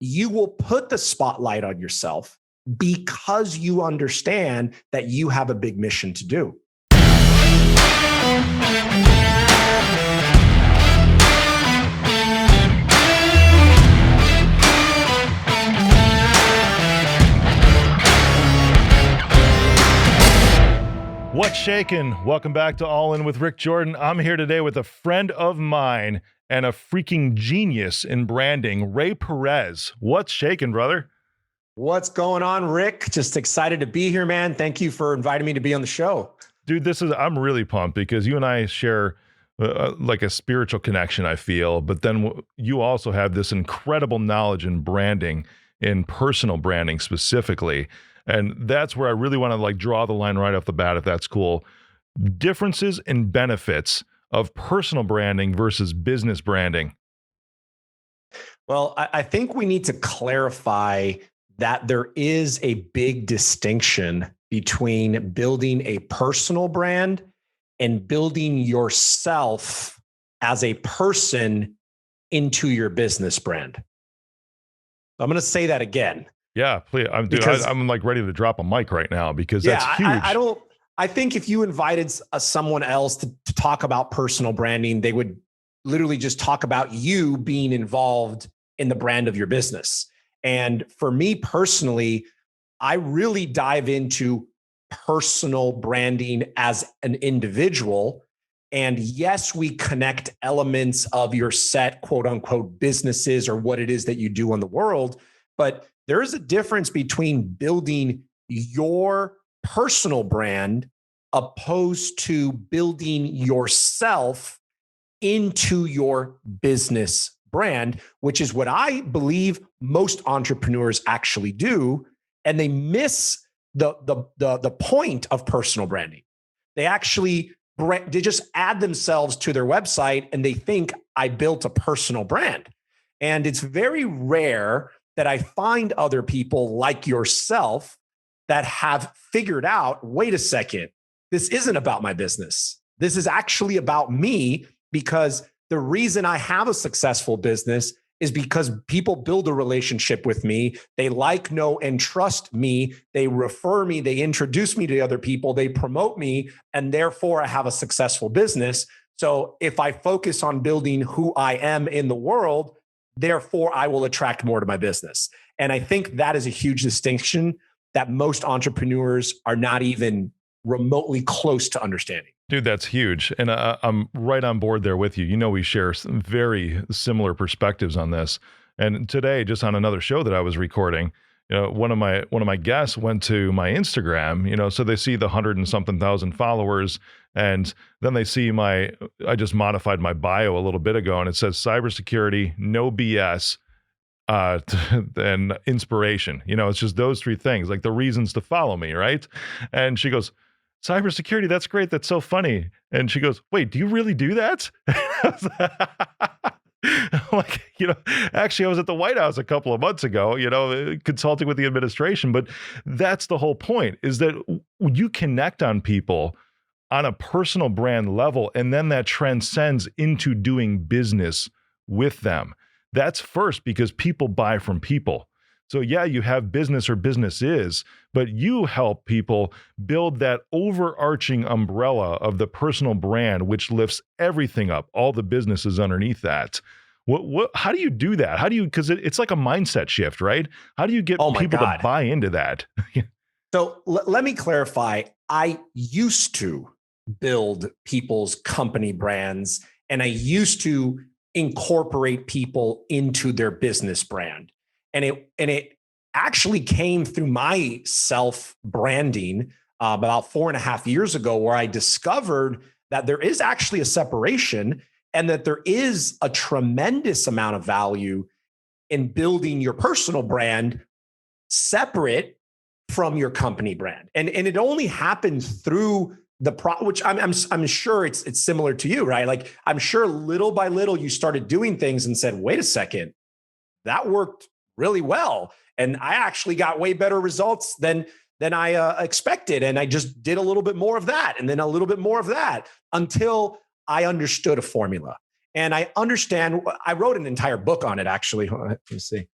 you will put the spotlight on yourself because you understand that you have a big mission to do. What's shaking? Welcome back to All In with Rick Jordan. I'm here today with a friend of mine and a freaking genius in branding, Rey Perez. What's shaking, brother? What's going on, Rick? Just excited to be here, man. Thank you for inviting me to be on the show. Dude, I'm really pumped because you and I share like a spiritual connection, I feel, but then you also have this incredible knowledge in branding, in personal branding specifically. And that's where I really want to like draw the line right off the bat, if that's cool. Differences and benefits of personal branding versus business branding. Well, I think we need to clarify that there is a big distinction between building a personal brand and building yourself as a person into your business brand. I'm going to say that again. Yeah, please. I'm like ready to drop a mic right now because that's huge. I think if you invited someone else to talk about personal branding, they would literally just talk about you being involved in the brand of your business. And for me personally, I really dive into personal branding as an individual. And yes, we connect elements of your set, quote unquote, businesses or what it is that you do in the world. But there is a difference between building your personal brand opposed to building yourself into your business brand, which is what I believe most entrepreneurs actually do. And they miss the point of personal branding. They just add themselves to their website and they think I built a personal brand. And it's very rare that I find other people like yourself that have figured out, wait a second, this isn't about my business. This is actually about me, because the reason I have a successful business is because people build a relationship with me. They like, know, and trust me. They refer me. They introduce me to other people. They promote me. And therefore, I have a successful business. So if I focus on building who I am in the world, therefore, I will attract more to my business. And I think that is a huge distinction that most entrepreneurs are not even remotely close to understanding. Dude, that's huge. And I'm right on board there with you. You know, we share some very similar perspectives on this. And today, just on another show that I was recording, you know, one of my guests went to my Instagram, you know, so they see the 100 and something thousand followers. And then they see I just modified my bio a little bit ago, and it says cybersecurity, no BS, and inspiration. You know, it's just those three things, like the reasons to follow me, right? And she goes, cybersecurity, that's great. That's so funny. And she goes, wait, do you really do that? Like, you know, actually, I was at the White House a couple of months ago, you know, consulting with the administration. But that's the whole point, is that you connect on people on a personal brand level, and then that transcends into doing business with them. That's first, because people buy from people. So yeah, you have business or business is, but you help people build that overarching umbrella of the personal brand, which lifts everything up, all the businesses underneath that. How do you do that? How do you, because it's like a mindset shift, right? How do you get people to buy into that? So let me clarify. I used to build people's company brands, and I used to incorporate people into their business brand. And it actually came through my self-branding about 4.5 years ago, where I discovered that there is actually a separation, and that there is a tremendous amount of value in building your personal brand separate from your company brand. And it only happens through which I'm sure it's similar to you, right? Like, I'm sure little by little you started doing things and said, wait a second, that worked really well. And I actually got way better results than I expected. And I just did a little bit more of that, and then a little bit more of that, until I understood a formula. And I wrote an entire book on it, actually. Let me see.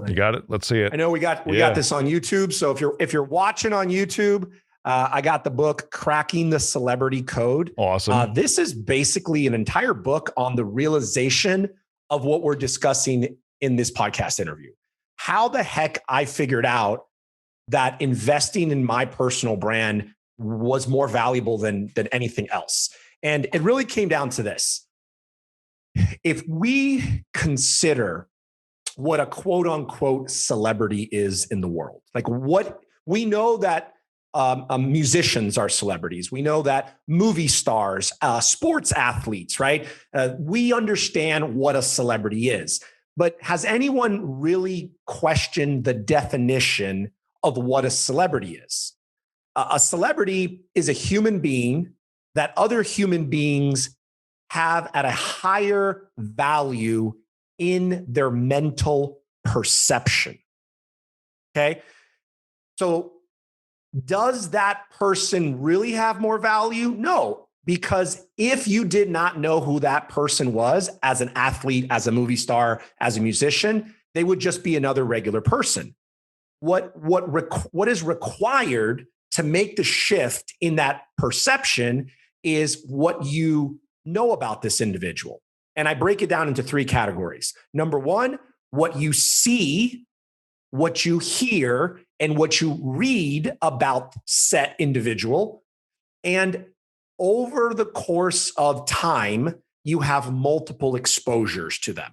You got it? Let's see it. I know we got this on YouTube. So if you're watching on YouTube, I got the book Cracking the Celebrity Code. Awesome. This is basically an entire book on the realization of what we're discussing in this podcast interview. How the heck I figured out that investing in my personal brand was more valuable than anything else. And it really came down to this. If we consider what a quote unquote celebrity is in the world, like what we know that musicians are celebrities. We know that movie stars, sports athletes, right? We understand what a celebrity is. But has anyone really questioned the definition of what a celebrity is? A celebrity is a human being that other human beings have at a higher value in their mental perception. Okay. So does that person really have more value? No, because if you did not know who that person was as an athlete, as a movie star, as a musician, they would just be another regular person. What is required to make the shift in that perception is what you know about this individual. And I break it down into three categories. Number one, what you see, what you hear, and what you read about said individual. And over the course of time, you have multiple exposures to them.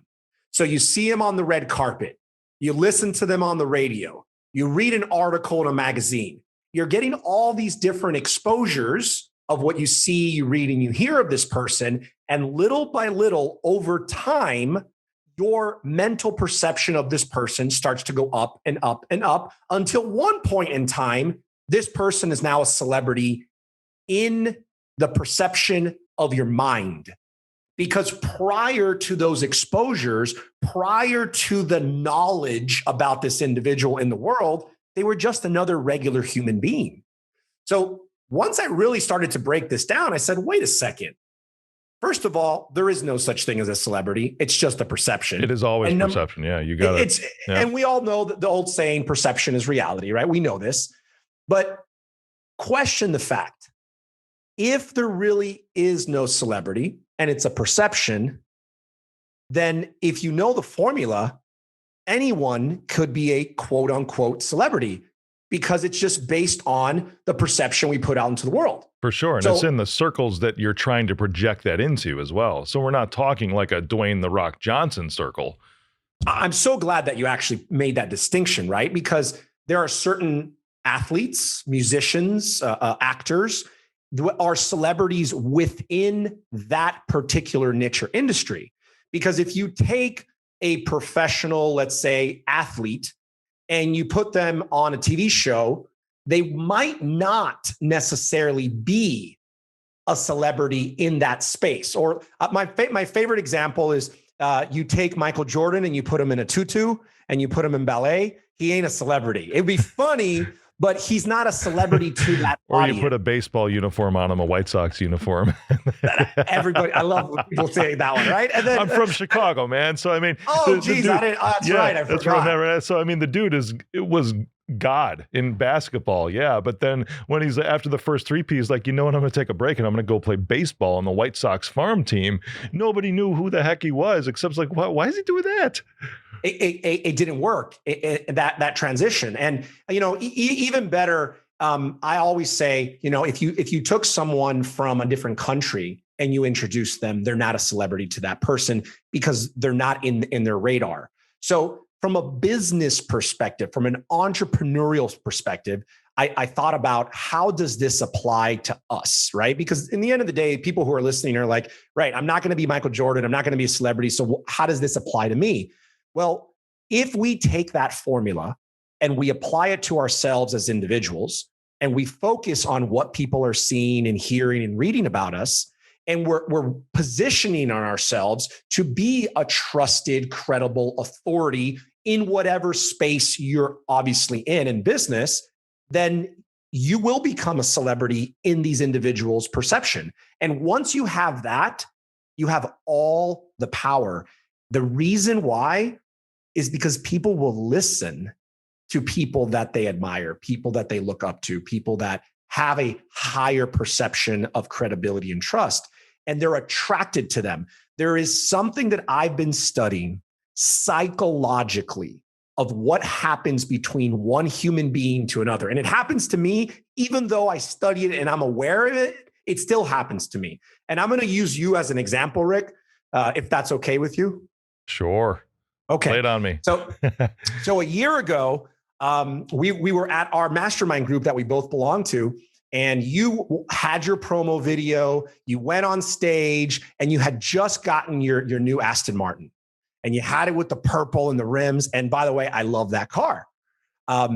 So you see them on the red carpet, you listen to them on the radio, you read an article in a magazine. You're getting all these different exposures of what you see, you read, and you hear of this person. And little by little, over time, your mental perception of this person starts to go up and up and up until one point in time, this person is now a celebrity in the perception of your mind. Because prior to those exposures, prior to the knowledge about this individual in the world, they were just another regular human being. So once I really started to break this down, I said, wait a second. First of all, there is no such thing as a celebrity. It's just a perception. It is always perception. Yeah, you got it. And we all know that the old saying, perception is reality, right? We know this. But question the fact. If there really is no celebrity and it's a perception, then if you know the formula, anyone could be a quote unquote celebrity because it's just based on the perception we put out into the world. For sure. And it's in the circles that you're trying to project that into as well. So we're not talking like a Dwayne "The Rock" Johnson circle. I'm so glad that you actually made that distinction, right? Because there are certain athletes, musicians, actors are celebrities within that particular niche or industry. Because if you take a professional, let's say, athlete, and you put them on a TV show, they might not necessarily be a celebrity in that space. Or my favorite example is you take Michael Jordan and you put him in a tutu and you put him in ballet. He ain't a celebrity. It'd be funny, but he's not a celebrity to that audience. Or you put a baseball uniform on him, a White Sox uniform. Everybody, I love when people say that one, right? And then, I'm from Chicago, man. So I mean, geez, that's right. I forgot. So I mean, the dude was God in basketball, yeah. But then when he's after the first three-peat, he's like, you know what? I'm going to take a break and I'm going to go play baseball on the White Sox farm team. Nobody knew who the heck he was, except like, why is he doing that? It didn't work, that transition. And, even better, I always say, if you took someone from a different country and you introduce them, they're not a celebrity to that person because they're not in their radar. So from a business perspective, from an entrepreneurial perspective, I thought about how does this apply to us, right? Because in the end of the day, people who are listening are like, right, I'm not going to be Michael Jordan. I'm not going to be a celebrity. So how does this apply to me? Well, if we take that formula and we apply it to ourselves as individuals, and we focus on what people are seeing and hearing and reading about us, and we're positioning on ourselves to be a trusted, credible authority in whatever space you're obviously in business, then you will become a celebrity in these individuals' perception. And once you have that, you have all the power. The reason why is because people will listen to people that they admire, people that they look up to, people that have a higher perception of credibility and trust, and they're attracted to them. There is something that I've been studying psychologically of what happens between one human being to another. And it happens to me, even though I study it and I'm aware of it, it still happens to me. And I'm going to use you as an example, Rick, if that's okay with you. Sure. Okay. Lay it on me. So a year ago, we were at our mastermind group that we both belong to, and you had your promo video, you went on stage, and you had just gotten your new Aston Martin, and you had it with the purple and the rims. And by the way, I love that car.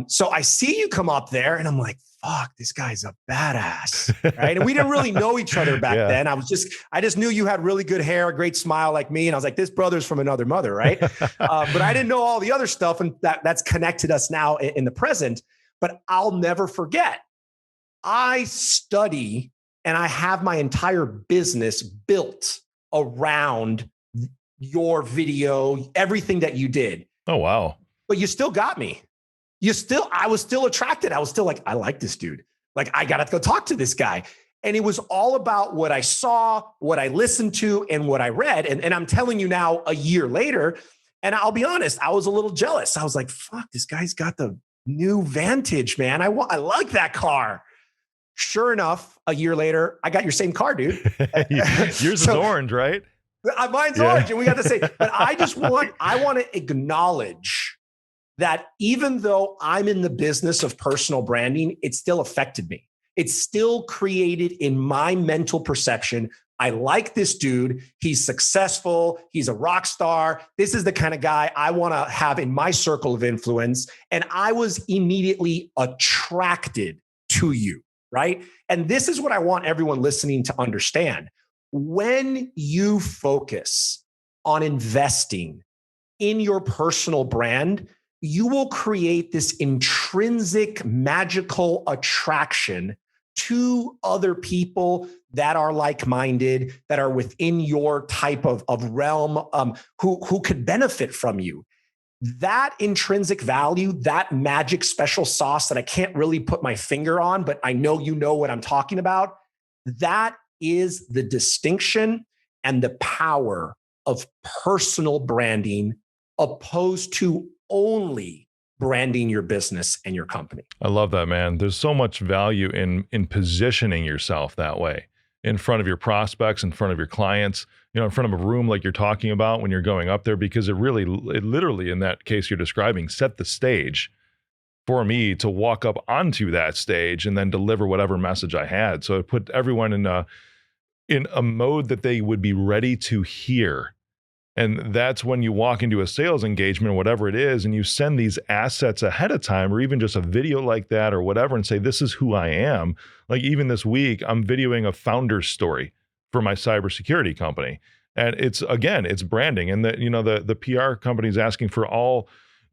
So I see you come up there and I'm like, fuck, this guy's a badass, right? And we didn't really know each other back then. I just knew you had really good hair, a great smile like me. And I was like, this brother's from another mother, right? But I didn't know all the other stuff, and that's connected us now in the present. But I'll never forget, I study and I have my entire business built around your video, everything that you did. Oh, wow. But you still got me. I was still attracted. I was still like, I like this dude. Like, I got to go talk to this guy. And it was all about what I saw, what I listened to, and what I read. And I'm telling you now, a year later, and I'll be honest, I was a little jealous. I was like, fuck, this guy's got the new Vantage, man. I like that car. Sure enough, a year later, I got your same car, dude. Yours is orange, right? Mine's orange, and we got the same. But I want to acknowledge that even though I'm in the business of personal branding, it still affected me. It still created in my mental perception, I like this dude. He's successful. He's a rock star. This is the kind of guy I want to have in my circle of influence. And I was immediately attracted to you, right? And this is what I want everyone listening to understand. When you focus on investing in your personal brand, you will create this intrinsic magical attraction to other people that are like-minded, that are within your type of realm, who could benefit from you. That intrinsic value, that magic special sauce that I can't really put my finger on, but I know you know what I'm talking about, that is the distinction and the power of personal branding, opposed to only branding your business and your company. I love that, man. There's so much value in positioning yourself that way, in front of your prospects, in front of your clients, in front of a room like you're talking about when you're going up there, because it literally, in that case you're describing, set the stage for me to walk up onto that stage and then deliver whatever message I had. So it put everyone in a mode that they would be ready to hear. And that's when you walk into a sales engagement or whatever it is, and you send these assets ahead of time, or even just a video like that or whatever, and say, this is who I am. Like, even this week, I'm videoing a founder's story for my cybersecurity company. And it's branding. And the PR company is asking for all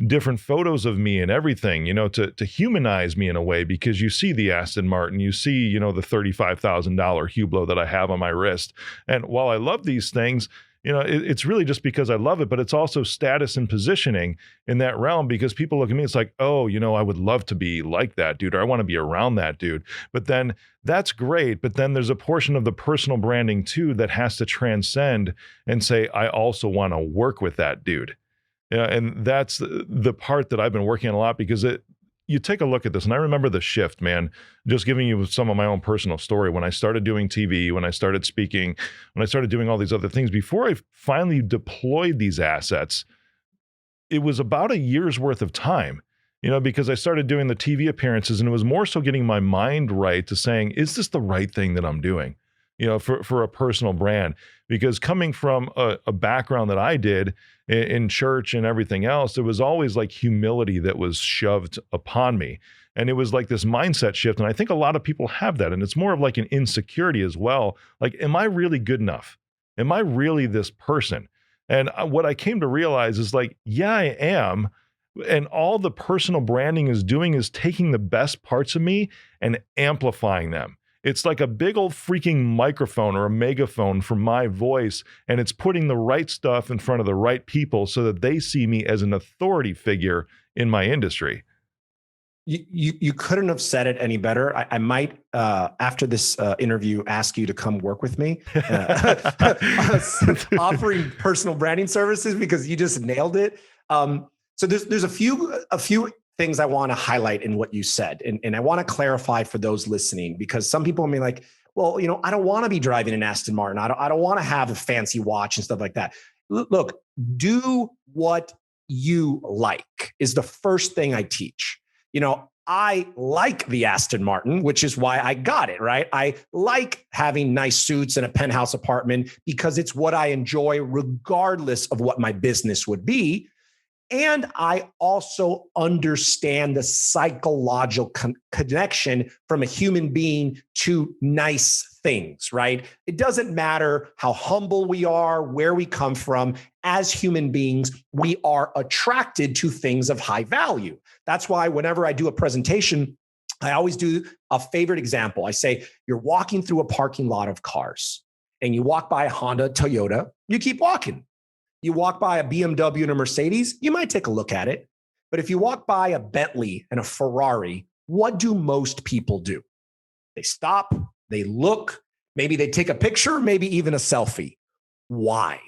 different photos of me and everything, to humanize me in a way, because you see the Aston Martin, you see, the $35,000 Hublot that I have on my wrist. And while I love these things, it's really just because I love it, but it's also status and positioning in that realm, because people look at me, it's like, oh, I would love to be like that dude, or I want to be around that dude. But then that's great. But then there's a portion of the personal branding too that has to transcend and say, I also want to work with that dude. And that's the part that I've been working on a lot, because you take a look at this, and I remember the shift, man, just giving you some of my own personal story. When I started doing TV, when I started speaking, when I started doing all these other things, before I finally deployed these assets, it was about a year's worth of time, because I started doing the TV appearances, and it was more so getting my mind right to saying, is this the right thing that I'm doing? For a personal brand, because coming from a background that I did in church and everything else, there was always like humility that was shoved upon me. And it was like this mindset shift. And I think a lot of people have that. And it's more of like an insecurity as well. Like, am I really good enough? Am I really this person? And what I came to realize is like, yeah, I am. And all the personal branding is doing is taking the best parts of me and amplifying them It's like a big old freaking microphone or a megaphone for my voice, and it's putting the right stuff in front of the right people so that they see me as an authority figure in my industry. You couldn't have said it any better. I might, after this interview, ask you to come work with me, offering personal branding services, because you just nailed it. So there's a few things I want to highlight in what you said, and I want to clarify for those listening, because some people may be like, well, I don't want to be driving an Aston Martin. I don't want to have a fancy watch and stuff like that. Look, do what you like is the first thing I teach. I like the Aston Martin, which is why I got it, right? I like having nice suits and a penthouse apartment because it's what I enjoy regardless of what my business would be. And I also understand the psychological connection from a human being to nice things, right? It doesn't matter how humble we are, where we come from. As human beings, we are attracted to things of high value. That's why whenever I do a presentation, I always do a favorite example. I say, you're walking through a parking lot of cars and you walk by a Honda, Toyota, you keep walking. You walk by a BMW and a Mercedes, you might take a look at it. But if you walk by a Bentley and a Ferrari, what do most people do? They stop, they look, maybe they take a picture, maybe even a selfie. Why?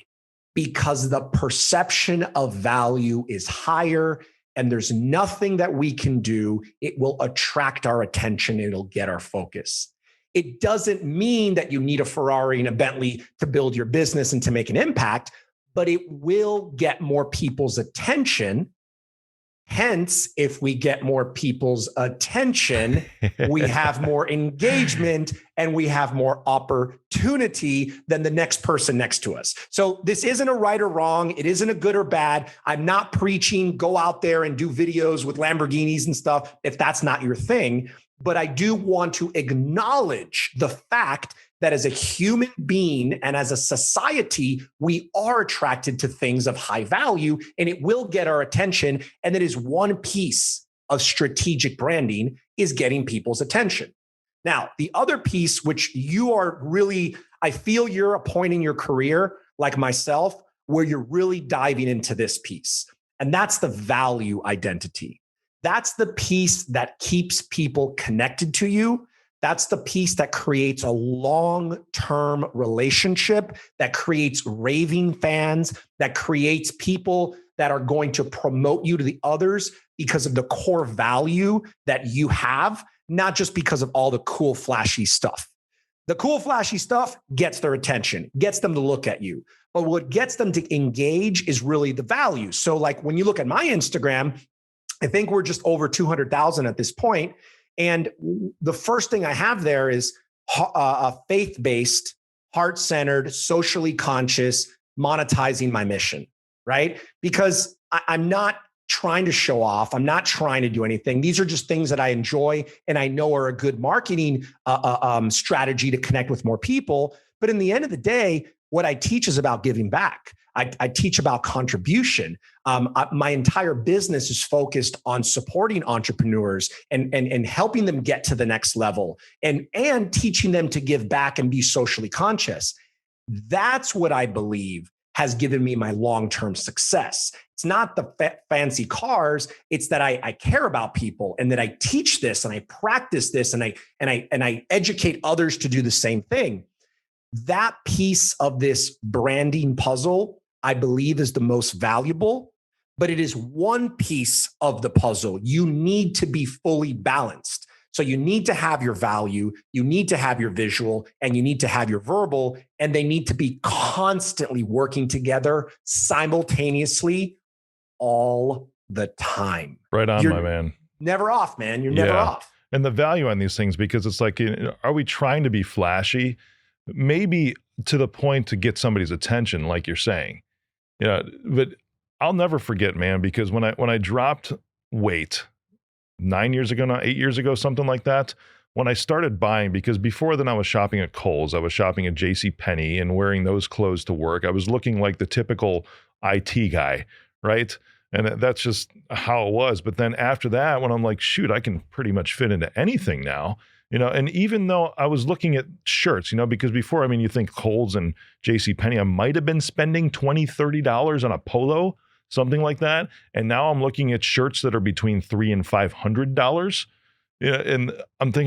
Because the perception of value is higher, and there's nothing that we can do. It will attract our attention, it'll get our focus. It doesn't mean that you need a Ferrari and a Bentley to build your business and to make an impact, but it will get more people's attention. Hence, if we get more people's attention, we have more engagement and we have more opportunity than the next person next to us. So this isn't a right or wrong. It isn't a good or bad. I'm not preaching, go out there and do videos with Lamborghinis and stuff if that's not your thing. But I do want to acknowledge the fact that as a human being and as a society, we are attracted to things of high value, and it will get our attention. And that is one piece of strategic branding, is getting people's attention. Now, the other piece, which you are really, I feel you're a point in your career, like myself, where you're really diving into this piece. And that's the value identity. That's the piece that keeps people connected to you. That's the piece that creates a long-term relationship, that creates raving fans, that creates people that are going to promote you to the others because of the core value that you have, not just because of all the cool, flashy stuff. The cool, flashy stuff gets their attention, gets them to look at you. But what gets them to engage is really the value. So like when you look at my Instagram, I think we're just over 200,000 at this point. And the first thing I have there is a faith-based, heart-centered, socially conscious, monetizing my mission, right? Because I'm not trying to show off. I'm not trying to do anything. These are just things that I enjoy and I know are a good marketing strategy to connect with more people. But in the end of the day, what I teach is about giving back. I teach about contribution. My entire business is focused on supporting entrepreneurs and helping them get to the next level and teaching them to give back and be socially conscious. That's what I believe has given me my long-term success. It's not the fancy cars. It's that I care about people and that I teach this and I practice this and I educate others to do the same thing. That piece of this branding puzzle, I believe, is the most valuable, but it is one piece of the puzzle. You need to be fully balanced. So you need to have your value, you need to have your visual, and you need to have your verbal, and they need to be constantly working together simultaneously all the time. Right on, my man. Never off, man. You're never off. And the value on these things, because it's like, are we trying to be flashy? Maybe to the point to get somebody's attention, like you're saying. Yeah, but I'll never forget, man, because when I dropped weight 9 years ago now, 8 years ago, something like that, when I started buying, because before then I was shopping at Kohl's, I was shopping at JCPenney and wearing those clothes to work. I was looking like the typical IT guy, right? And that's just how it was. But then after that, when I'm like, shoot, I can pretty much fit into anything now. And even though I was looking at shirts, because before, you think Kohl's and JCPenney, I might have been spending $20, $30 on a polo, something like that. And now I'm looking at shirts that are between $300 and $500. And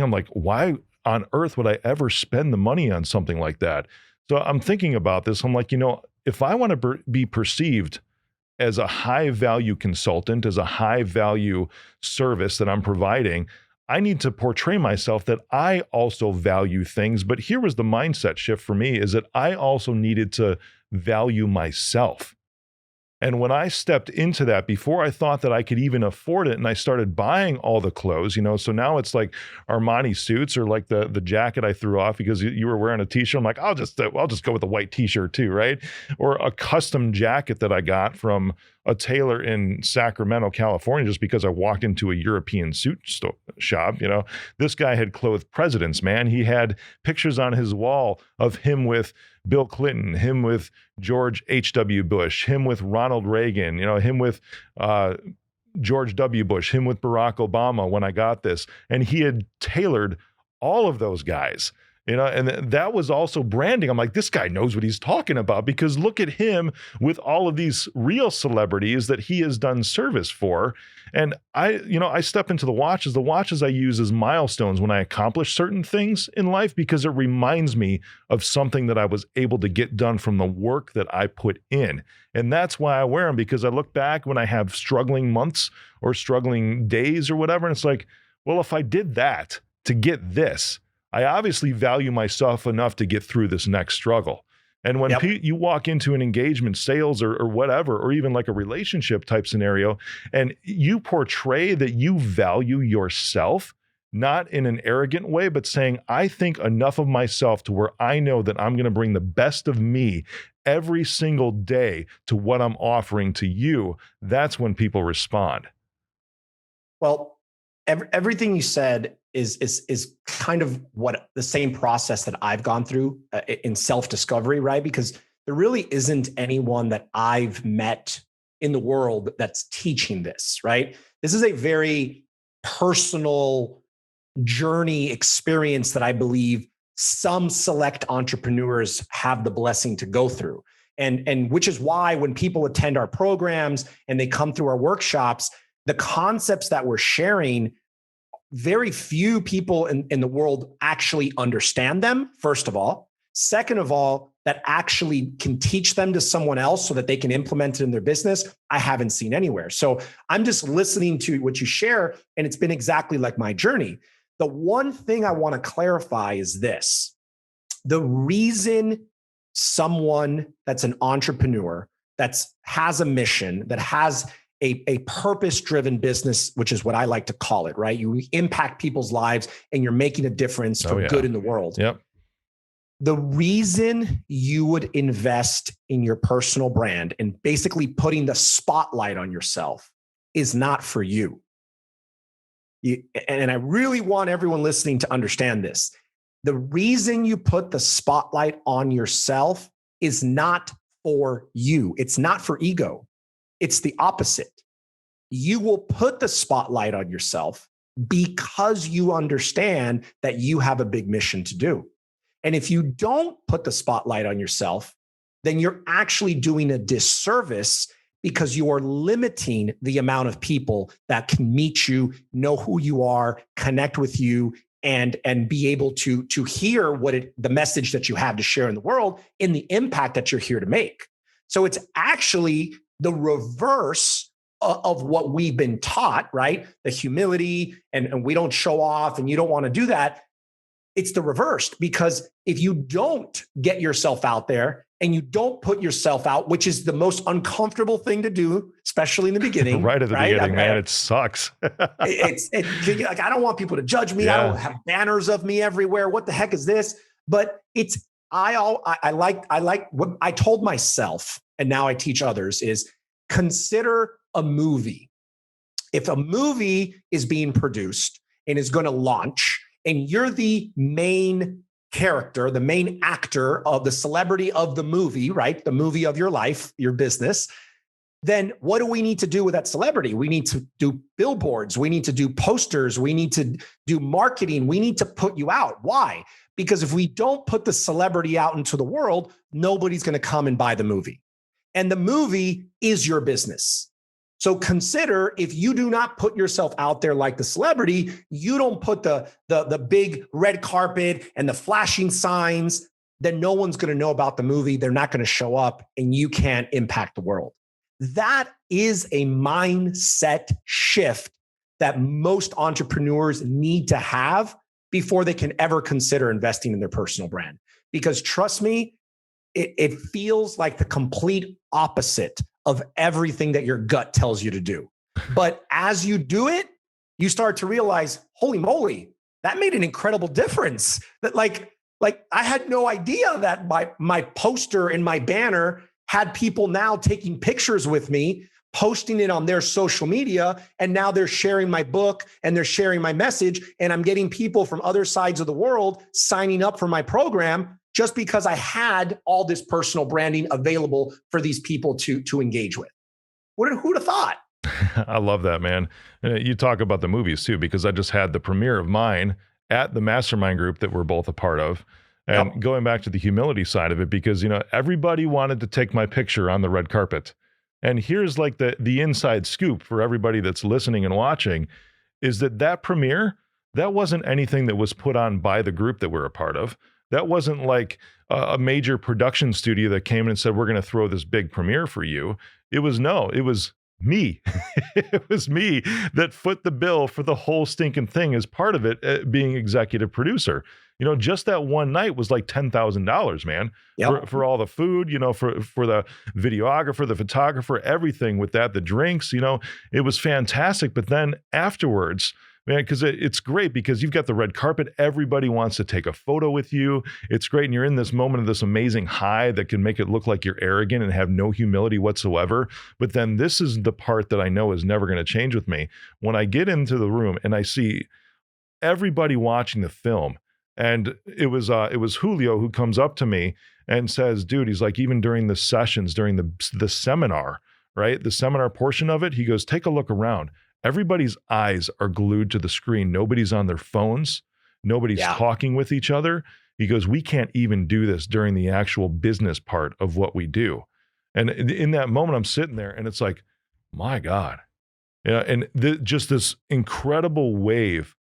I'm like, why on earth would I ever spend the money on something like that? So I'm thinking about this. I'm like, if I want to be perceived as a high value consultant, as a high value service that I'm providing, I need to portray myself that I also value things. But here was the mindset shift for me, is that I also needed to value myself. And when I stepped into that, before I thought that I could even afford it, and I started buying all the clothes, so now it's like Armani suits, or like the jacket I threw off because you were wearing a t-shirt. I'm like, I'll just go with a white t-shirt too, right? Or a custom jacket that I got from a tailor in Sacramento, California, just because I walked into a European suit shop. This guy had clothed presidents, man. He had pictures on his wall of him with Bill Clinton, him with George H.W. Bush, him with Ronald Reagan, him with George W. Bush, him with Barack Obama when I got this. And he had tailored all of those guys. And that was also branding. I'm like, this guy knows what he's talking about, because look at him with all of these real celebrities that he has done service for. And I step into the watches. The watches I use as milestones when I accomplish certain things in life, because it reminds me of something that I was able to get done from the work that I put in. And that's why I wear them, because I look back when I have struggling months or struggling days or whatever. And it's like, well, if I did that to get this, I obviously value myself enough to get through this next struggle. And when you walk into an engagement, sales, or whatever, or even like a relationship type scenario, and you portray that you value yourself, not in an arrogant way, but saying, I think enough of myself to where I know that I'm going to bring the best of me every single day to what I'm offering to you, that's when people respond. Well, everything you said is kind of what the same process that I've gone through in self-discovery, right? Because there really isn't anyone that I've met in the world that's teaching this, right? This is a very personal journey experience that I believe some select entrepreneurs have the blessing to go through. And which is why when people attend our programs and they come through our workshops, the concepts that we're sharing, very few people in the world actually understand them, first of all. Second of all, that actually can teach them to someone else so that they can implement it in their business, I haven't seen anywhere. So I'm just listening to what you share, and it's been exactly like my journey. The one thing I want to clarify is this. The reason someone that's an entrepreneur, that has a mission, that has a purpose-driven business, which is what I like to call it, right? You impact people's lives and you're making a difference for good in the world. Yep. The reason you would invest in your personal brand and basically putting the spotlight on yourself is not for you. And I really want everyone listening to understand this. The reason you put the spotlight on yourself is not for you. It's not for ego. It's the opposite. You will put the spotlight on yourself because you understand that you have a big mission to do. And if you don't put the spotlight on yourself, then you're actually doing a disservice, because you are limiting the amount of people that can meet you, know who you are, connect with you, and be able to hear the message that you have to share in the world, in the impact that you're here to make. So it's actually the reverse of what we've been taught, right? The humility, and we don't show off, and you don't want to do that. It's the reverse, because if you don't get yourself out there and you don't put yourself out, which is the most uncomfortable thing to do, especially in the beginning. Right at the beginning, man, it sucks. it's like, I don't want people to judge me. I don't have banners of me everywhere. What the heck is this? But I like what I told myself, and now I teach others, is consider a movie. If a movie is being produced and is going to launch, and you're the main character, the main actor of the celebrity of the movie, right? The movie of your life, your business, then what do we need to do with that celebrity? We need to do billboards. We need to do posters. We need to do marketing. We need to put you out. Why? Because if we don't put the celebrity out into the world, nobody's going to come and buy the movie. And the movie is your business. So consider, if you do not put yourself out there like the celebrity, you don't put the big red carpet and the flashing signs, then no one's going to know about the movie. They're not going to show up, and you can't impact the world. That is a mindset shift that most entrepreneurs need to have before they can ever consider investing in their personal brand. Because trust me, it feels like the complete opposite of everything that your gut tells you to do. But as you do it, you start to realize, holy moly, that made an incredible difference. That like I had no idea that my poster and my banner had people now taking pictures with me, posting it on their social media, and now they're sharing my book and they're sharing my message, and I'm getting people from other sides of the world signing up for my program just because I had all this personal branding available for these people to engage with. Who'd have thought? I love that, man. You talk about the movies too, because I just had the premiere of mine at the Mastermind group that we're both a part of. And Yep. going back to the humility side of it, because, everybody wanted to take my picture on the red carpet. And here's like the inside scoop for everybody that's listening and watching, is that premiere, that wasn't anything that was put on by the group that we're a part of. That wasn't like a major production studio that came in and said, we're going to throw this big premiere for you. It was me. It was me that foot the bill for the whole stinking thing as part of it, being executive producer. Just that one night was like $10,000, man. Yep. For all the food, for the videographer, the photographer, everything with that, the drinks, it was fantastic. But then afterwards, man, because it's great because you've got the red carpet. Everybody wants to take a photo with you. It's great. And you're in this moment of this amazing high that can make it look like you're arrogant and have no humility whatsoever. But then this is the part that I know is never going to change with me. When I get into the room and I see everybody watching the film, and it was Julio who comes up to me and says, dude, he's like, even during the sessions, during the seminar, right? The seminar portion of it, he goes, take a look around. Everybody's eyes are glued to the screen. Nobody's on their phones. Nobody's talking with each other. He goes, we can't even do this during the actual business part of what we do. And in that moment, I'm sitting there and it's like, my God. And just this incredible wave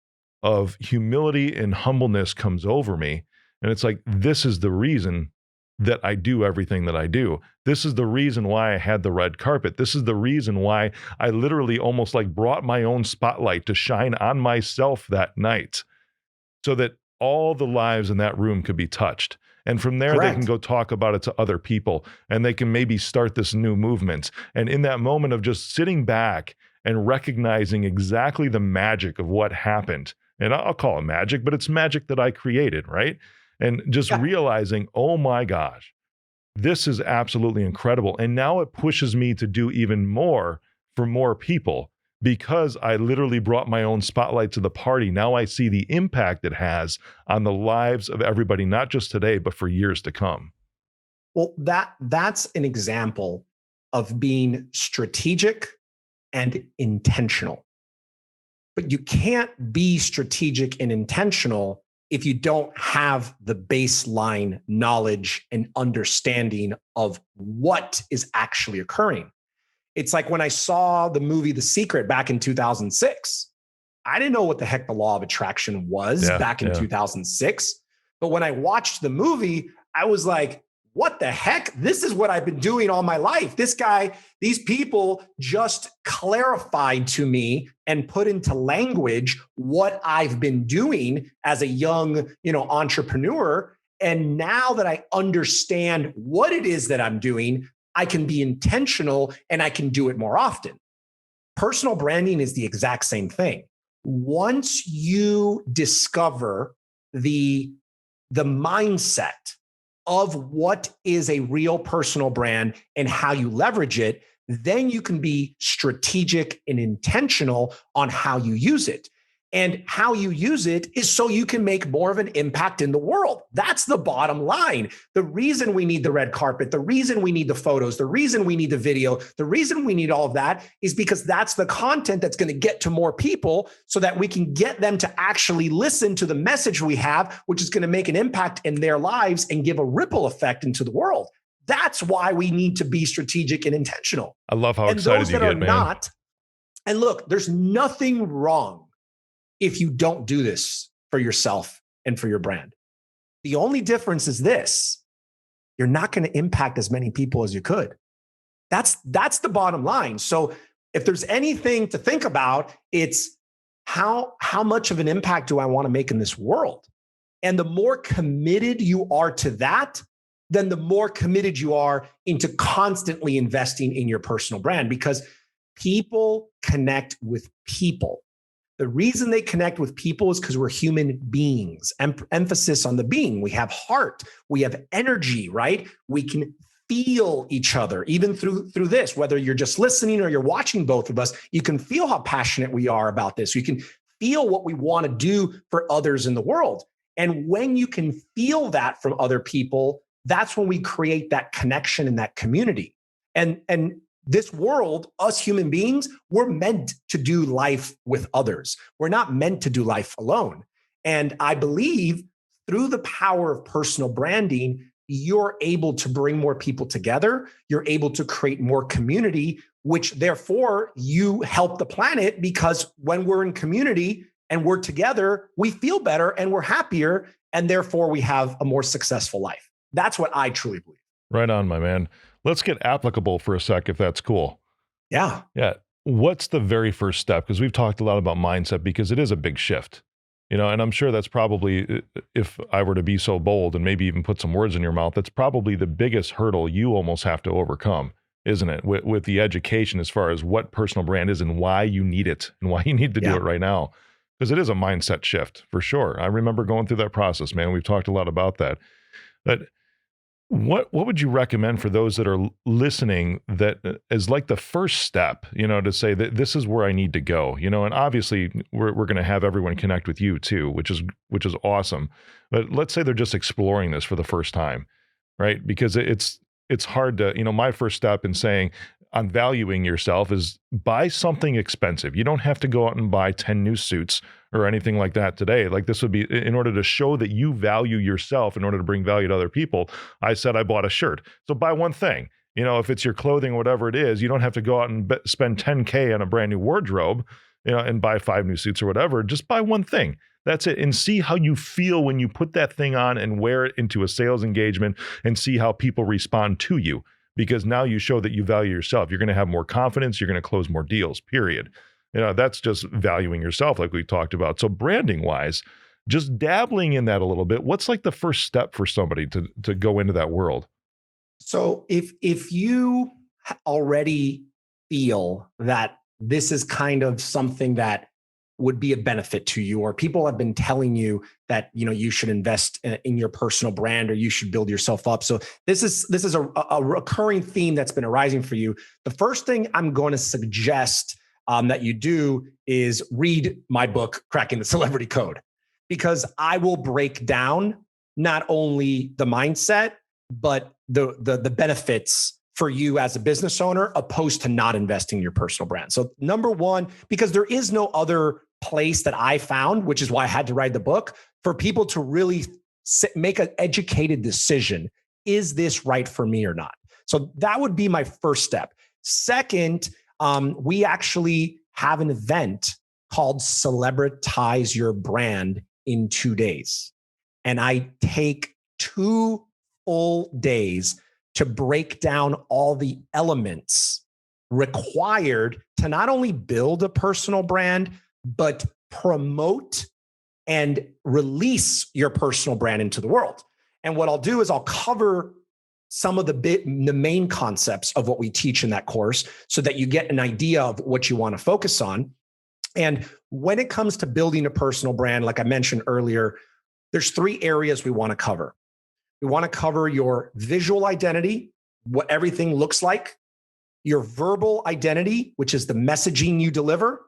of humility and humbleness comes over me. And it's like, this is the reason that I do everything that I do. This is the reason why I had the red carpet. This is the reason why I literally almost like brought my own spotlight to shine on myself that night so that all the lives in that room could be touched. And from there, Correct. They can go talk about it to other people and they can maybe start this new movement. And in that moment of just sitting back and recognizing exactly the magic of what happened, and I'll call it magic, but it's magic that I created, right? And just realizing, oh my gosh, this is absolutely incredible. And now it pushes me to do even more for more people because I literally brought my own spotlight to the party. Now I see the impact it has on the lives of everybody, not just today, but for years to come. Well, that's an example of being strategic and intentional. But you can't be strategic and intentional if you don't have the baseline knowledge and understanding of what is actually occurring. It's like when I saw the movie The Secret back in 2006, I didn't know what the heck the law of attraction was back in 2006. But when I watched the movie, I was like, what the heck? This is what I've been doing all my life. These people just clarified to me and put into language what I've been doing as a young, entrepreneur. And now that I understand what it is that I'm doing, I can be intentional and I can do it more often. Personal branding is the exact same thing. Once you discover the mindset of what is a real personal brand and how you leverage it, then you can be strategic and intentional on how you use it. And how you use it is so you can make more of an impact in the world. That's the bottom line. The reason we need the red carpet, the reason we need the photos, the reason we need the video, the reason we need all of that is because that's the content that's going to get to more people so that we can get them to actually listen to the message we have, which is going to make an impact in their lives and give a ripple effect into the world. That's why we need to be strategic and intentional. I love how and excited those you that get, are man. not, and look, there's nothing wrong if you don't do this for yourself and for your brand. The only difference is this: you're not going to impact as many people as you could. That's the bottom line. So if there's anything to think about, it's how much of an impact do I want to make in this world? And the more committed you are to that, then the more committed you are into constantly investing in your personal brand, because people connect with people. The reason they connect with people is because we're human beings. Emphasis on the being. We have heart. We have energy, right? We can feel each other, even through this, whether you're just listening or you're watching both of us, you can feel how passionate we are about this. You can feel what we want to do for others in the world. And when you can feel that from other people, that's when we create that connection and that community. And this world, us human beings, we're meant to do life with others. We're not meant to do life alone. And I believe through the power of personal branding, you're able to bring more people together. You're able to create more community, which therefore you help the planet, because when we're in community and we're together, we feel better and we're happier. And therefore we have a more successful life. That's what I truly believe. Right on, my man. Let's get applicable for a sec, if that's cool. Yeah. Yeah. What's the very first step? Because we've talked a lot about mindset, because it is a big shift, and I'm sure that's probably, if I were to be so bold and maybe even put some words in your mouth, that's probably the biggest hurdle you almost have to overcome, isn't it? With the education, as far as what personal brand is and why you need it and why you need to do it right now, because it is a mindset shift for sure. I remember going through that process, man. We've talked a lot about that, but what would you recommend for those that are listening, that is like the first step, to say that this is where I need to go, and obviously we're going to have everyone connect with you too, which is awesome. But let's say they're just exploring this for the first time, right? Because it's hard to, my first step in saying on valuing yourself is buy something expensive. You don't have to go out and buy 10 new suits or anything like that today. Like, this would be in order to show that you value yourself, in order to bring value to other people. I said I bought a shirt. So buy one thing. If it's your clothing or whatever it is, you don't have to go out and spend $10K on a brand new wardrobe, and buy 5 new suits or whatever. Just buy one thing. That's it. And see how you feel when you put that thing on and wear it into a sales engagement, and see how people respond to you. Because now you show that you value yourself. You're going to have more confidence. You're going to close more deals, period. That's just valuing yourself, like we talked about. So branding wise, just dabbling in that a little bit, what's like the first step for somebody to go into that world? So if you already feel that this is kind of something that would be a benefit to you, or people have been telling you that, you should invest in your personal brand, or you should build yourself up. So this is a recurring theme that's been arising for you. The first thing I'm going to suggest that you do is read my book, Cracking the Celebrity Code, because I will break down not only the mindset, but the benefits for you as a business owner, opposed to not investing in your personal brand. So number one, because there is no other place that I found, which is why I had to write the book, for people to really make an educated decision. Is this right for me or not? So that would be my first step. Second, we actually have an event called Celebritize Your Brand in 2 days. And I take 2 full days to break down all the elements required to not only build a personal brand, but promote and release your personal brand into the world. And what I'll do is I'll cover some of the main concepts of what we teach in that course, so that you get an idea of what you want to focus on. And when it comes to building a personal brand, like I mentioned earlier, there's 3 areas we want to cover. We want to cover your visual identity, what everything looks like, your verbal identity, which is the messaging you deliver,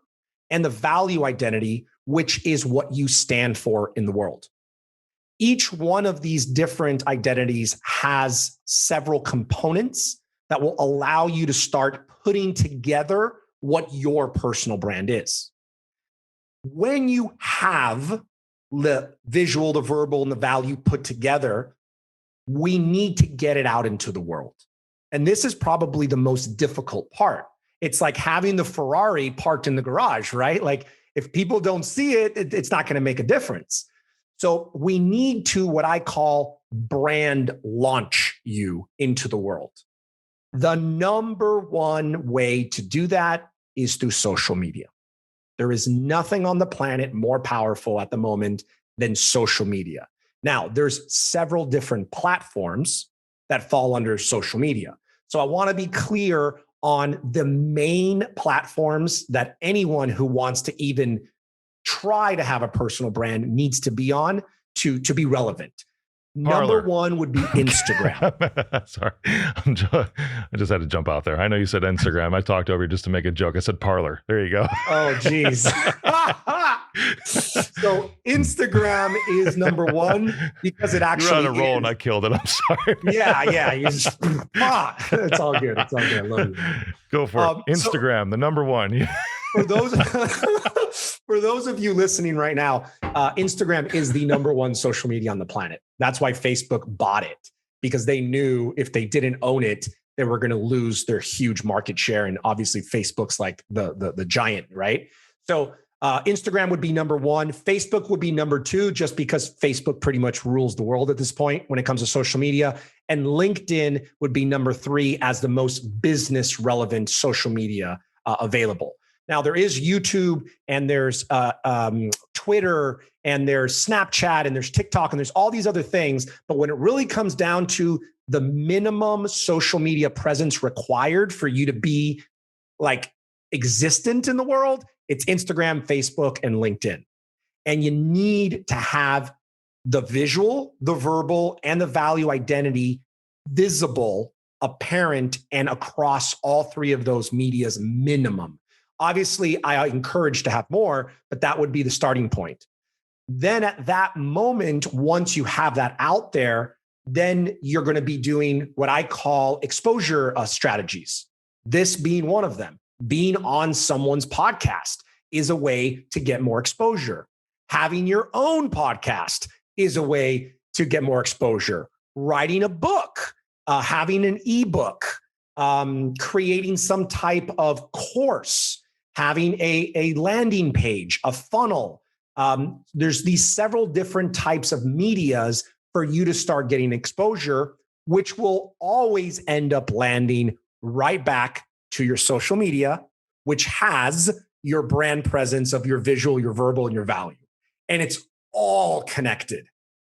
and the value identity, which is what you stand for in the world. Each one of these different identities has several components that will allow you to start putting together what your personal brand is. When you have the visual, the verbal, and the value put together, we need to get it out into the world. And this is probably the most difficult part. It's like having the Ferrari parked in the garage, right? Like if people don't see it, it's not going to make a difference. So we need to, what I call, brand launch you into the world. The number one way to do that is through social media. There is nothing on the planet more powerful at the moment than social media. Now, there's several different platforms that fall under social media. So I want to be clear on the main platforms that anyone who wants to even try to have a personal brand needs to be on to be relevant. Parler. Number one would be Instagram. Sorry, I just had to jump out there. I know you said Instagram. I talked over you just to make a joke. I said Parler. There you go. Oh, geez. So Instagram is number one because it actually You're on a roll and I killed it. I'm sorry. Yeah. You just, it's all good. It's all good. I love you. Go for it. Instagram, the number one. For those of you listening right now, Instagram is the number one social media on the planet. That's why Facebook bought it, because they knew if they didn't own it, they were going to lose their huge market share. And obviously Facebook's like the giant, right? So Instagram would be number one. Facebook would be number two, just because Facebook pretty much rules the world at this point when it comes to social media. And LinkedIn would be number three as the most business relevant social media available. Now, there is YouTube and there's Twitter and there's Snapchat and there's TikTok and there's all these other things. But when it really comes down to the minimum social media presence required for you to be like existent in the world, it's Instagram, Facebook, and LinkedIn. And you need to have the visual, the verbal, and the value identity visible, apparent, and across all three of those medias minimum. Obviously, I encourage to have more, but that would be the starting point. Then at that moment, once you have that out there, then you're going to be doing what I call exposure strategies. This being one of them. Being on someone's podcast is a way to get more exposure. Having your own podcast is a way to get more exposure. Writing a book, having an ebook, creating some type of course, having a landing page, a funnel. There's these several different types of medias for you to start getting exposure, which will always end up landing right back to your social media, which has your brand presence of your visual, your verbal, and your value. And it's all connected.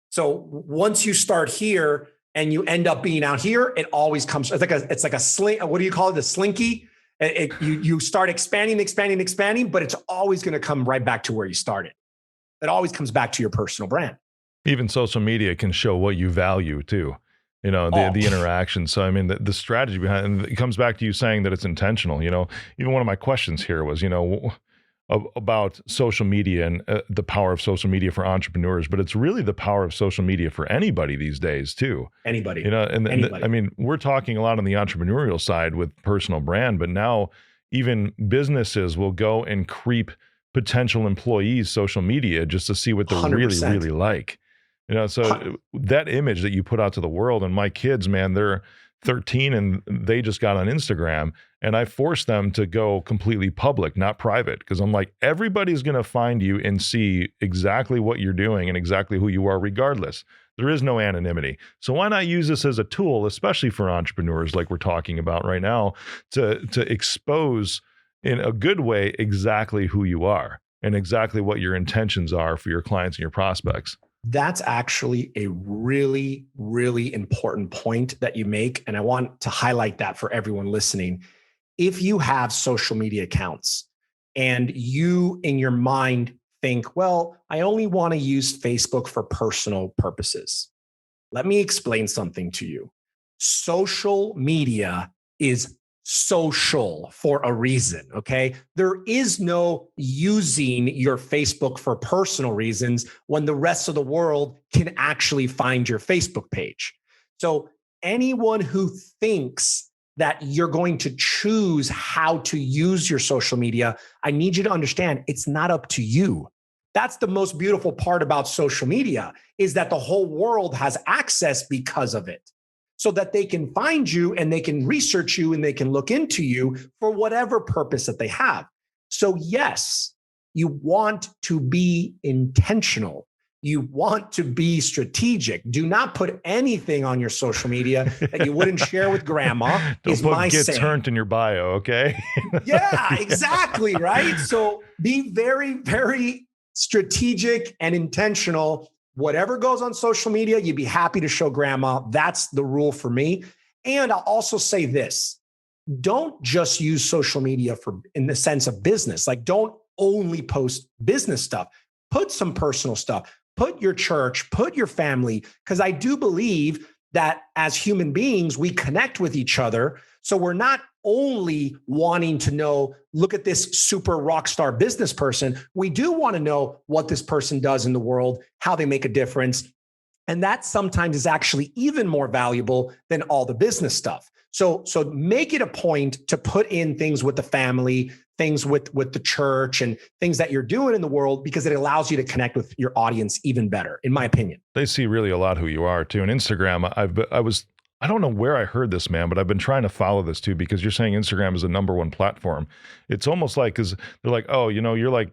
So once you start here and you end up being out here, it always comes, it's like a sling. What do you call it? A slinky. You start expanding, but it's always going to come right back to where you started. It always comes back to your personal brand. Even social media can show what you value too. You know, the interaction. So, I mean, the strategy behind it, and it comes back to you saying that it's intentional. You know, even one of my questions here was, about social media and the power of social media for entrepreneurs, but it's really the power of social media for anybody these days too. Anybody. You know, I mean, we're talking a lot on the entrepreneurial side with personal brand, but now even businesses will go and creep potential employees' social media just to see what they're 100%. really like. You know, so that image that you put out to the world, and my kids, man, they're 13 and they just got on Instagram, and I forced them to go completely public, not private, because I'm like, everybody's going to find you and see exactly what you're doing and exactly who you are regardless. There is no anonymity. So why not use this as a tool, especially for entrepreneurs like we're talking about right now, to expose in a good way exactly who you are and exactly what your intentions are for your clients and your prospects. That's actually a really, really important point that you make. And I want to highlight that for everyone listening. If you have social media accounts and you in your mind think, well, I only want to use Facebook for personal purposes. Let me explain something to you. Social media is social for a reason, okay? There is no using your Facebook for personal reasons when the rest of the world can actually find your Facebook page. So anyone who thinks that you're going to choose how to use your social media, I need you to understand it's not up to you. That's the most beautiful part about social media, is that the whole world has access because of it, so that they can find you and they can research you and they can look into you for whatever purpose that they have. So yes, you want to be intentional. You want to be strategic. Do not put anything on your social media that you wouldn't share with grandma. Don't put "gets hurt" in your bio, okay? Yeah, exactly, right? So be very, very strategic and intentional. Whatever goes on social media, you'd be happy to show grandma. That's the rule for me. And I'll also say this: don't just use social media for in the sense of business. Like, don't only post business stuff. Put some personal stuff. Put your church, put your family, because I do believe that as human beings, we connect with each other. So we're not only wanting to know, look at this super rock star business person. We do want to know what this person does in the world, how they make a difference. And that sometimes is actually even more valuable than all the business stuff. So make it a point to put in things with the family, things with the church, and things that you're doing in the world, because it allows you to connect with your audience even better, in my opinion. They see really a lot who you are too. And Instagram, I don't know where I heard this, man, but I've been trying to follow this too, because you're saying Instagram is the number one platform. It's almost like, because they're like, oh, you're like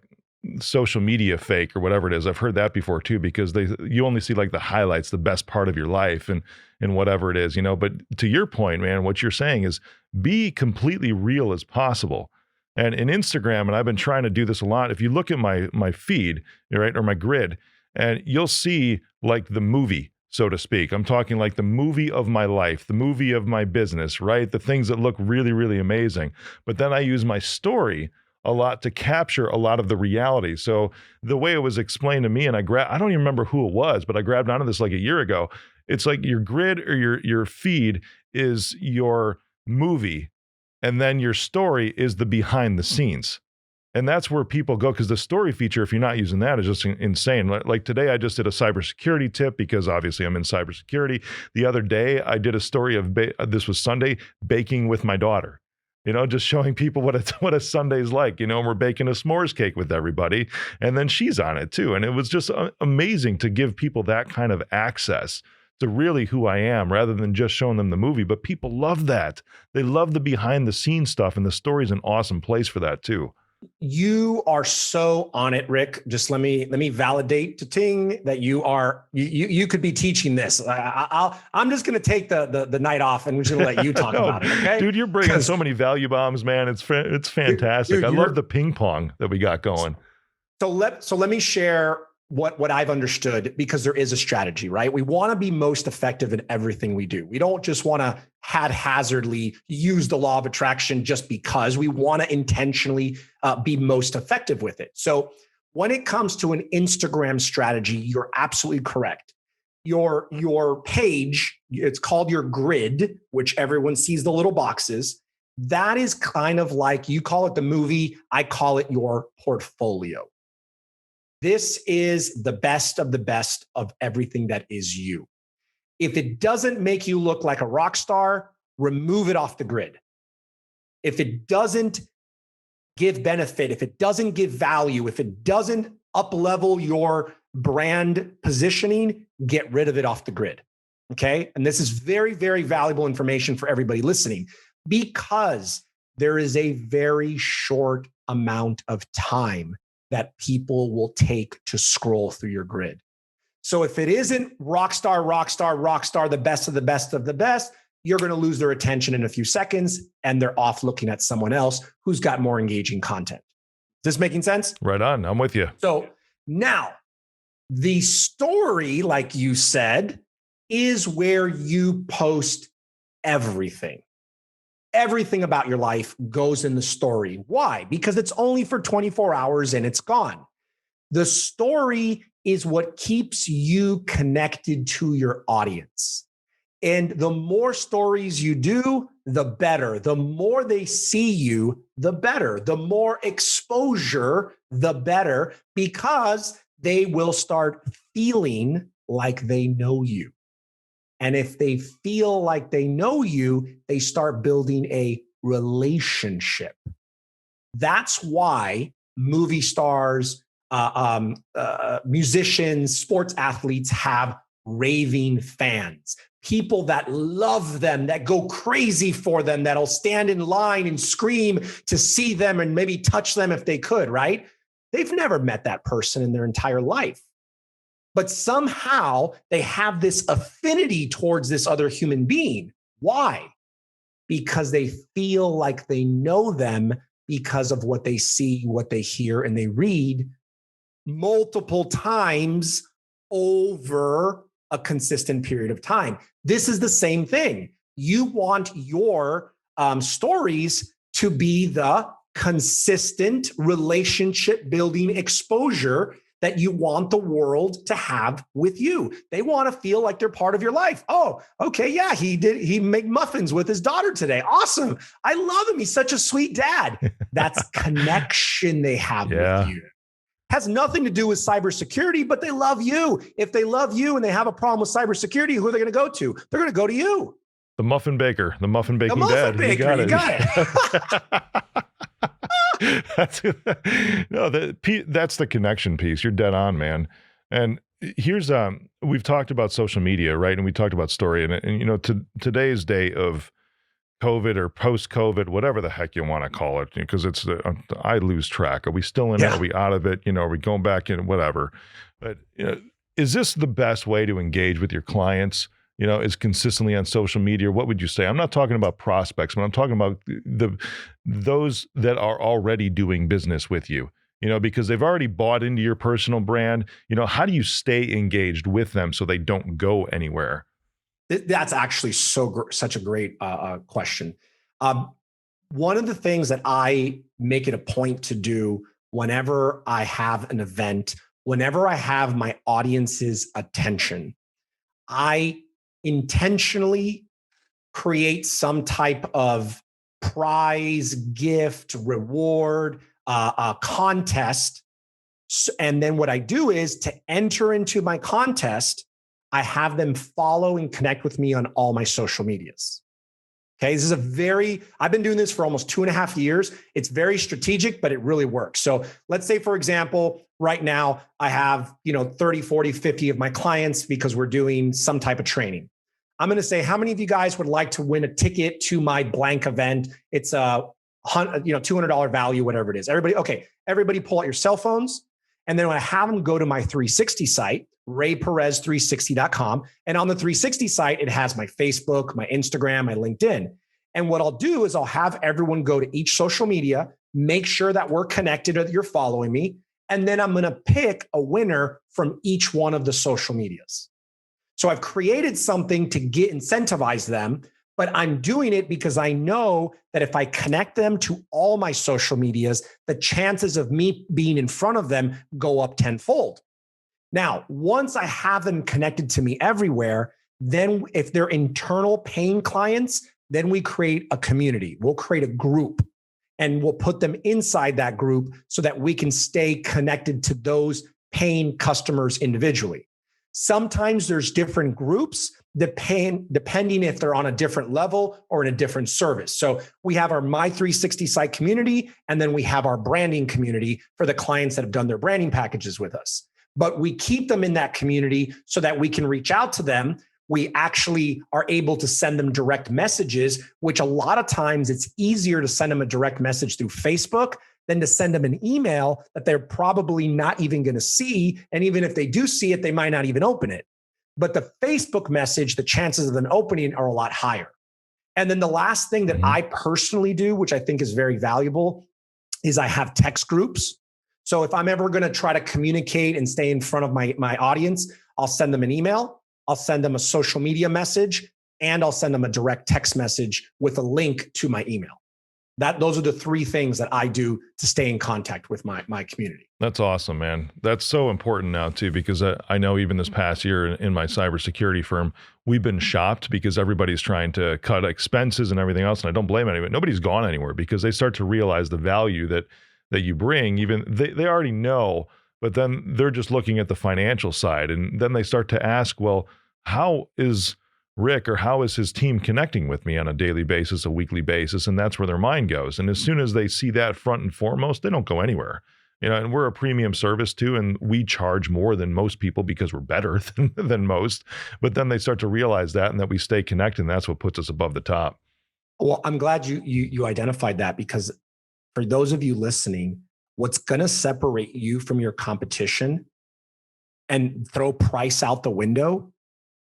social media fake or whatever it is. I've heard that before too, because you only see like the highlights, the best part of your life and whatever it is, but to your point, man, what you're saying is be completely real as possible. And in Instagram, and I've been trying to do this a lot, if you look at my feed, right, or my grid, and you'll see like the movie, so to speak. I'm talking like the movie of my life, the movie of my business, right? The things that look really, really amazing. But then I use my story a lot to capture a lot of the reality. So the way it was explained to me, and I don't even remember who it was, but I grabbed onto this like a year ago. It's like your grid or your feed is your movie, and then your story is the behind the scenes. And that's where people go, because the story feature, if you're not using that, is just insane. Like today, I just did a cybersecurity tip, because obviously I'm in cybersecurity. The other day, I did a story of, this was Sunday, baking with my daughter. Just showing people what a Sunday's like, and we're baking a s'mores cake with everybody. And then she's on it too. And it was just amazing to give people that kind of access to really who I am, rather than just showing them the movie. But people love that. They love the behind the scenes stuff, and the story's an awesome place for that too. You are so on it, Rick. Just let me validate to Ting that you could be teaching this. I'm just going to take the night off, and we're just going to let you talk about it. Okay, dude, you're bringing so many value bombs, man. It's fantastic. Dude, I love the ping pong that we got going. So let me share what I've understood, because there is a strategy, right? We want to be most effective in everything we do. We don't just want to haphazardly use the law of attraction just because. We want to intentionally be most effective with it. So when it comes to an Instagram strategy, you're absolutely correct. Your page, it's called your grid, which everyone sees the little boxes. That is kind of like, you call it the movie, I call it your portfolio. This is the best of everything that is you. If it doesn't make you look like a rock star, remove it off the grid. If it doesn't give benefit, if it doesn't give value, if it doesn't up-level your brand positioning, get rid of it off the grid. Okay? And this is very, very valuable information for everybody listening, because there is a very short amount of time that people will take to scroll through your grid. So if it isn't rock star, the best of the best of the best, you're going to lose their attention in a few seconds, and they're off looking at someone else who's got more engaging content. Is this making sense? Right on. I'm with you. So now the story, like you said, is where you post everything. Everything about your life goes in the story. Why? Because it's only for 24 hours and it's gone. The story is what keeps you connected to your audience. And the more stories you do, the better. The more they see you, the better. The more exposure, the better, because they will start feeling like they know you. And if they feel like they know you, they start building a relationship. That's why movie stars, musicians, sports athletes have raving fans. People that love them, that go crazy for them, that'll stand in line and scream to see them and maybe touch them if they could, right? They've never met that person in their entire life. But somehow they have this affinity towards this other human being. Why? Because they feel like they know them because of what they see, what they hear, and they read multiple times over a consistent period of time. This is the same thing. You want your stories to be the consistent relationship building exposure that you want the world to have with you. They want to feel like they're part of your life. Oh, okay, yeah, he made muffins with his daughter today. Awesome. I love him. He's such a sweet dad. That's connection they have with you. Has nothing to do with cybersecurity, but they love you. If they love you and they have a problem with cybersecurity, who are they going to go to? They're going to go to you. The muffin baker, the muffin baking dad. Baker, you got it. That's the connection piece. You're dead on, man. And here's we've talked about social media, right? And we talked about story, and you know, today's day of COVID or post-COVID, whatever the heck you want to call it, because it's I lose track. Are we still in it? Are we out of it? You know, are we going back in? Whatever. But you know, is this the best way to engage with your clients? You know, is consistently on social media? What would you say? I'm not talking about prospects, but I'm talking about those that are already doing business with you. You know, because they've already bought into your personal brand. You know, how do you stay engaged with them so they don't go anywhere? That's actually such a great question. One of the things that I make it a point to do whenever I have an event, whenever I have my audience's attention, I intentionally create some type of prize, gift, reward, contest. And then what I do is to enter into my contest, I have them follow and connect with me on all my social medias. Okay, this is I've been doing this for almost 2.5 years. It's very strategic, but it really works. So let's say, for example, right now I have, 30, 40, 50 of my clients because we're doing some type of training. I'm going to say, how many of you guys would like to win a ticket to my blank event? It's a $200 value, whatever it is. Everybody pull out your cell phones. And then when I have them go to my 360 site, ReyPerez360.com. And on the 360 site, it has my Facebook, my Instagram, my LinkedIn. And what I'll do is I'll have everyone go to each social media, make sure that we're connected or that you're following me. And then I'm going to pick a winner from each one of the social medias. So I've created something to incentivize them, but I'm doing it because I know that if I connect them to all my social medias, the chances of me being in front of them go up tenfold. Now, once I have them connected to me everywhere, then if they're internal paying clients, then we create a community. We'll create a group and we'll put them inside that group so that we can stay connected to those paying customers individually. Sometimes there's different groups depending if they're on a different level or in a different service. So we have our My 360 site community, and then we have our branding community for the clients that have done their branding packages with us. But we keep them in that community so that we can reach out to them. We actually are able to send them direct messages, which a lot of times it's easier to send them a direct message through Facebook than to send them an email that they're probably not even going to see. And even if they do see it, they might not even open it. But the Facebook message, the chances of them opening are a lot higher. And then the last thing that I personally do, which I think is very valuable, is I have text groups. So if I'm ever going to try to communicate and stay in front of my audience, I'll send them an email, I'll send them a social media message, and I'll send them a direct text message with a link to my email. Those are the three things that I do to stay in contact with my community. That's awesome, man. That's so important now too, because I know even this past year in my cybersecurity firm, we've been shopped because everybody's trying to cut expenses and everything else. And I don't blame anyone. Nobody's gone anywhere because they start to realize the value that you bring. Even they already know, but then they're just looking at the financial side. And then they start to ask, well, how is Rick or how is his team connecting with me on a daily basis, a weekly basis? And that's where their mind goes. And as soon as they see that front and foremost, they don't go anywhere. And we're a premium service too, and we charge more than most people because we're better than most. But then they start to realize that, and that we stay connected, and that's what puts us above the top. Well, I'm glad you identified that, because for those of you listening, what's going to separate you from your competition and throw price out the window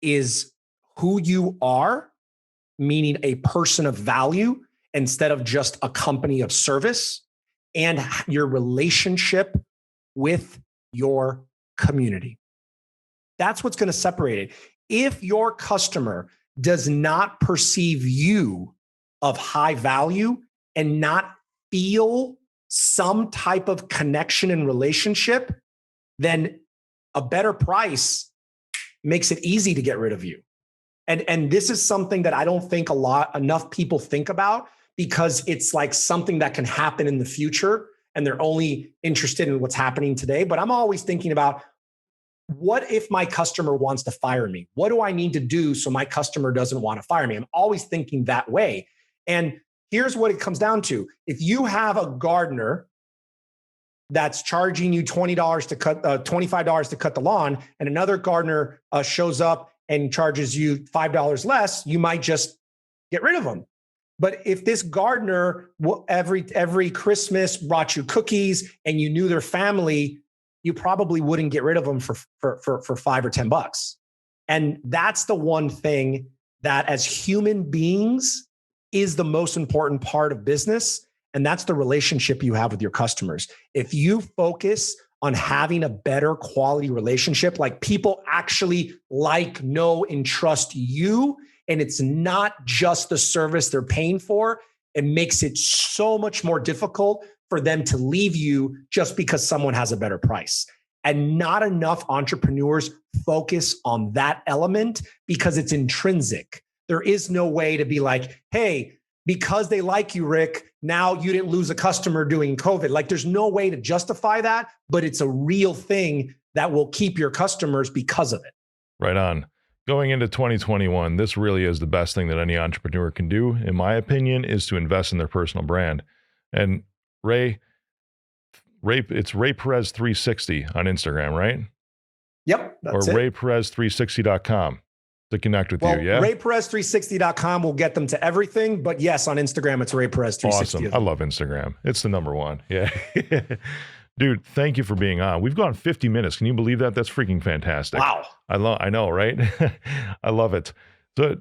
is who you are, meaning a person of value instead of just a company of service, and your relationship with your community. That's what's going to separate it. If your customer does not perceive you of high value and not feel some type of connection and relationship, then a better price makes it easy to get rid of you. And this is something that I don't think enough people think about, because it's like something that can happen in the future and they're only interested in what's happening today. But I'm always thinking about, what if my customer wants to fire me? What do I need to do so my customer doesn't want to fire me? I'm always thinking that way. And here's what it comes down to. If you have a gardener that's charging you $20 to cut, $25 to cut the lawn, and another gardener shows up and charges you $5 less, you might just get rid of them. But if this gardener every Christmas brought you cookies and you knew their family, you probably wouldn't get rid of them for $5 or $10. And that's the one thing that, as human beings, is the most important part of business. And that's the relationship you have with your customers. If you focus on having a better quality relationship, like people actually like, know, and trust you, and it's not just the service they're paying for, it makes it so much more difficult for them to leave you just because someone has a better price. And not enough entrepreneurs focus on that element because it's intrinsic. There is no way to be like, hey, because they like you, Rick, now you didn't lose a customer during COVID. Like, there's no way to justify that, but it's a real thing that will keep your customers because of it. Right on. Going into 2021, this really is the best thing that any entrepreneur can do, in my opinion, is to invest in their personal brand. And Ray, it's Rey Perez 360 on Instagram, right? Yep. Or ReyPerez360.com to connect with you. Yeah. ReyPerez360.com will get them to everything. But yes, on Instagram, it's Rey Perez 360. Awesome. I love Instagram. It's the number one. Yeah. Dude, thank you for being on. We've gone 50 minutes. Can you believe that? That's freaking fantastic. Wow. I know, right? I love it. So,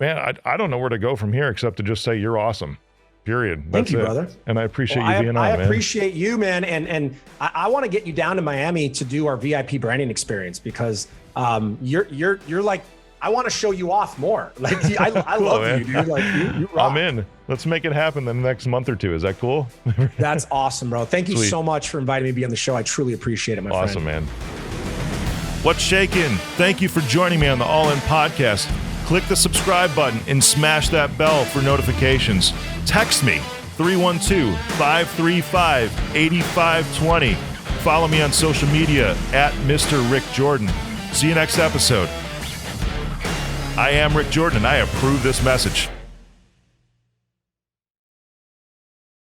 man, I don't know where to go from here except to just say you're awesome. Period. Thank you, brother. And I appreciate you being on, man. I appreciate you, man. And I want to get you down to Miami to do our VIP branding experience, because you're like, I want to show you off more. Like, I love you, dude. Like, you rock. I'm in. Let's make it happen the next month or two. Is that cool? That's awesome, bro. Thank you so much for inviting me to be on the show. I truly appreciate it, my friend. Awesome, man. What's shaking? Thank you for joining me on the All In Podcast. Click the subscribe button and smash that bell for notifications. Text me, 312-535-8520. Follow me on social media at Mr. Rick Jordan. See you next episode. I am Rick Jordan, and I approve this message.